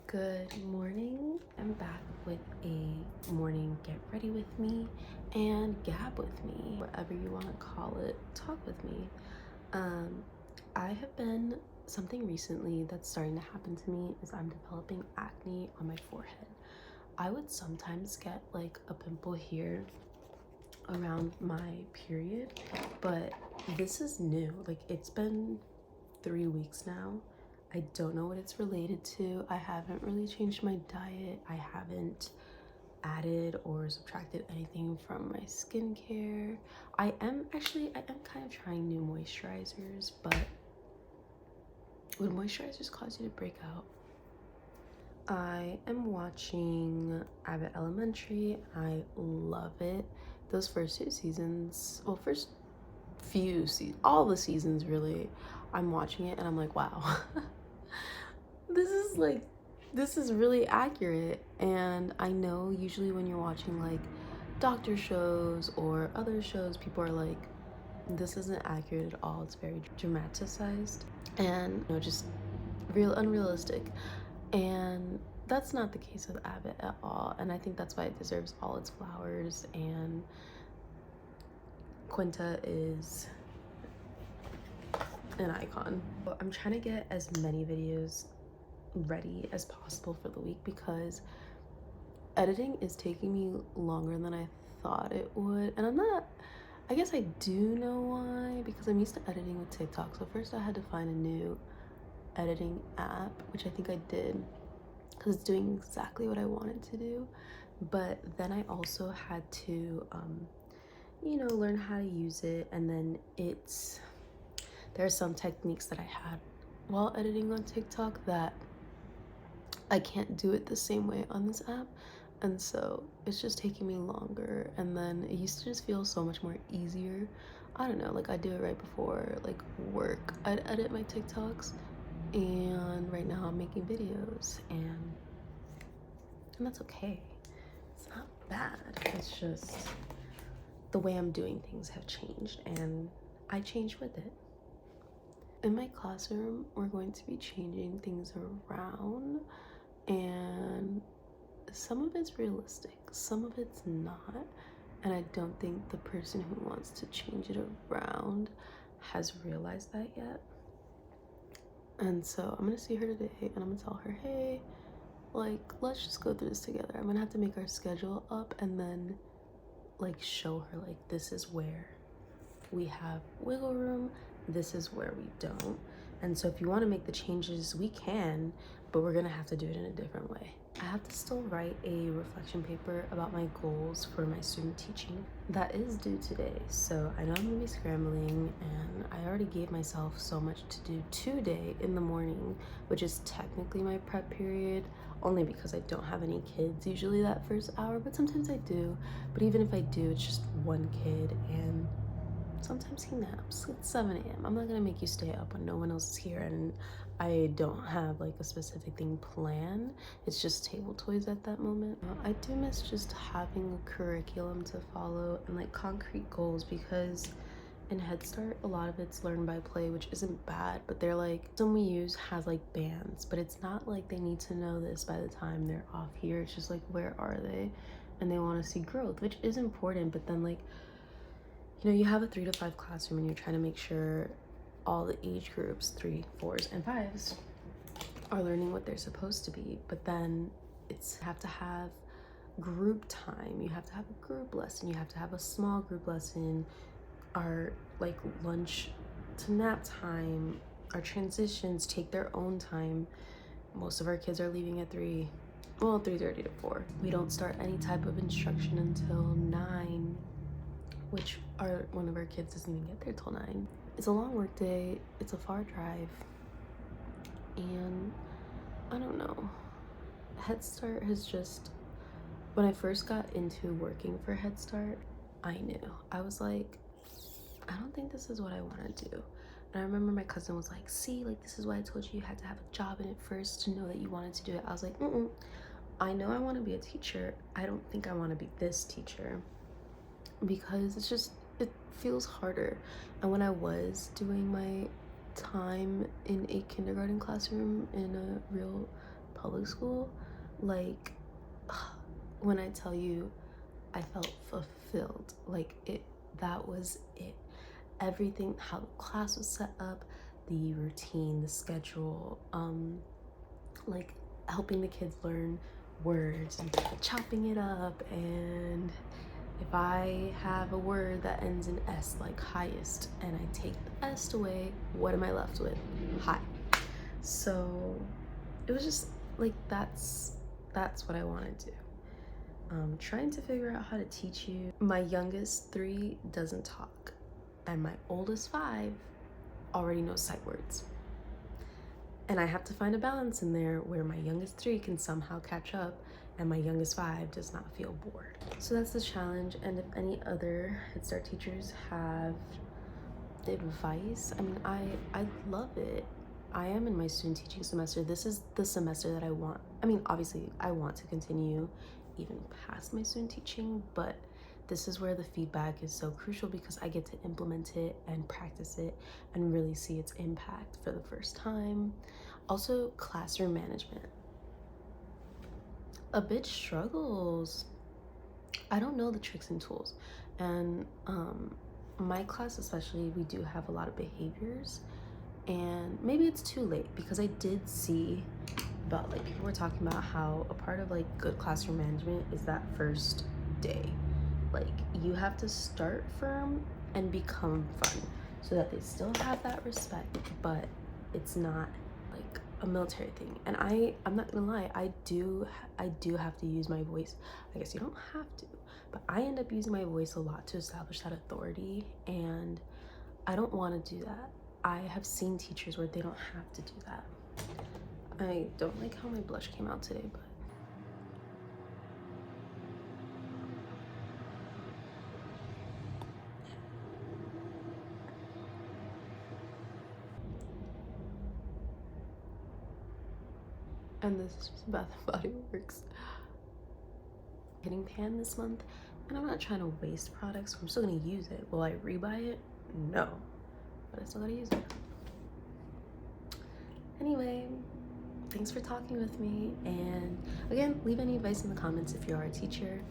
Good morning. I'm back with a morning get ready with me and gab with me, whatever you want to call it, talk with me. I have been something recently that's starting to happen to me is I'm developing acne on my forehead. I would sometimes get like a pimple here around my period, but this is new. Like it's been 3 weeks now. I don't know what it's related to. I haven't really changed my diet. I haven't added or subtracted anything from my skincare. I am kind of trying new moisturizers, but would moisturizers cause you to break out? I am watching Abbott Elementary. I love it. Those first two seasons, well, first few seasons, all the seasons really, I'm watching it and I'm like, wow. this is really accurate. And I know usually when you're watching like doctor shows or other shows, people are like, this isn't accurate at all, it's very dramatized and just unrealistic. And that's not the case with Abbott at all, and I think that's why it deserves all its flowers. And Quinta is an icon. I'm trying to get as many videos ready as possible for the week because editing is taking me longer than I thought it would. And I guess I do know why, because I'm used to editing with TikTok. So first I had to find a new editing app, which I think I did because it's doing exactly what I wanted to do. But then I also had to learn how to use it. And then there are some techniques that I had while editing on TikTok that I can't do it the same way on this app, and so it's just taking me longer. And then it used to just feel so much more easier. I don't know, like I do it right before like work, I'd edit my TikToks, and right now I'm making videos, and that's okay. It's not bad, it's just the way I'm doing things have changed and I changed with it. In my classroom, we're going to be changing things around, and some of it's realistic, some of it's not. And I don't think the person who wants to change it around has realized that yet. And so I'm gonna see her today and I'm gonna tell her, hey, like, let's just go through this together. I'm gonna have to make our schedule up and then like show her like this is where we have wiggle room, this is where we don't. And so if you want to make the changes, we can, but we're gonna have to do it in a different way. I have to still write a reflection paper about my goals for my student teaching. That is due today, so I know I'm gonna be scrambling, and I already gave myself so much to do today in the morning, which is technically my prep period, only because I don't have any kids usually that first hour, but sometimes I do. But even if I do, it's just one kid, and sometimes he naps. It's 7 a.m. I'm not gonna make you stay up when no one else is here and I don't have like a specific thing planned. It's just table toys at that moment. I do miss just having a curriculum to follow and like concrete goals, because in Head Start, a lot of it's learn by play, which isn't bad, but they're like, some we use has like bands, but it's not like they need to know this by the time they're off here. It's just like, where are they? And they want to see growth, which is important, but then like, you have a 3 to 5 classroom and you're trying to make sure all the age groups, 3, 4s, and 5s, are learning what they're supposed to be. But then have to have group time. You have to have a group lesson. You have to have a small group lesson. Our like lunch to nap time, our transitions take their own time. Most of our kids are leaving at 3:30 to 4. We don't start any type of instruction until 9, which one of our kids doesn't even get there till 9. It's a long work day, it's a far drive, and I don't know. Head Start has just, when I first got into working for Head Start, I knew. I was like, I don't think this is what I want to do. And I remember my cousin was like, see, like, this is why I told you had to have a job in it first to know that you wanted to do it. I was like, I know I want to be a teacher. I don't think I want to be this teacher, because it feels harder. And when I was doing my time in a kindergarten classroom in a real public school, like, when I tell you I felt fulfilled, like that was it. Everything, how the class was set up, the routine, the schedule, like helping the kids learn words and chopping it up. And if I have a word that ends in S, like highest, and I take the S away, what am I left with? High. So it was just like, that's what I want to do. Trying to figure out how to teach you. My youngest 3 doesn't talk, and my oldest 5 already knows sight words. And I have to find a balance in there where my youngest 3 can somehow catch up and my youngest 5 does not feel bored. So that's the challenge. And if any other Head Start teachers have advice, I mean, I love it. I am in my student teaching semester. This is the semester that I want. I mean, obviously I want to continue even past my student teaching, but this is where the feedback is so crucial because I get to implement it and practice it and really see its impact for the first time. Also, classroom management. A bit struggles. I don't know the tricks and tools. And my class especially, we do have a lot of behaviors, and maybe it's too late because I did see about, like, people were talking about how a part of like good classroom management is that first day. Like, you have to start firm and become fun so that they still have that respect, but it's not like a military thing. And I'm not gonna lie, I do have to use my voice. I guess you don't have to, but I end up using my voice a lot to establish that authority, and I don't want to do that. I have seen teachers where they don't have to do that. I don't like how my blush came out today, but and this is just Bath and Body Works hitting pan this month, and I'm not trying to waste products, so I'm still gonna use it. Will I rebuy it? No, but I still gotta use it. Anyway, thanks for talking with me, and again, leave any advice in the comments if you are a teacher.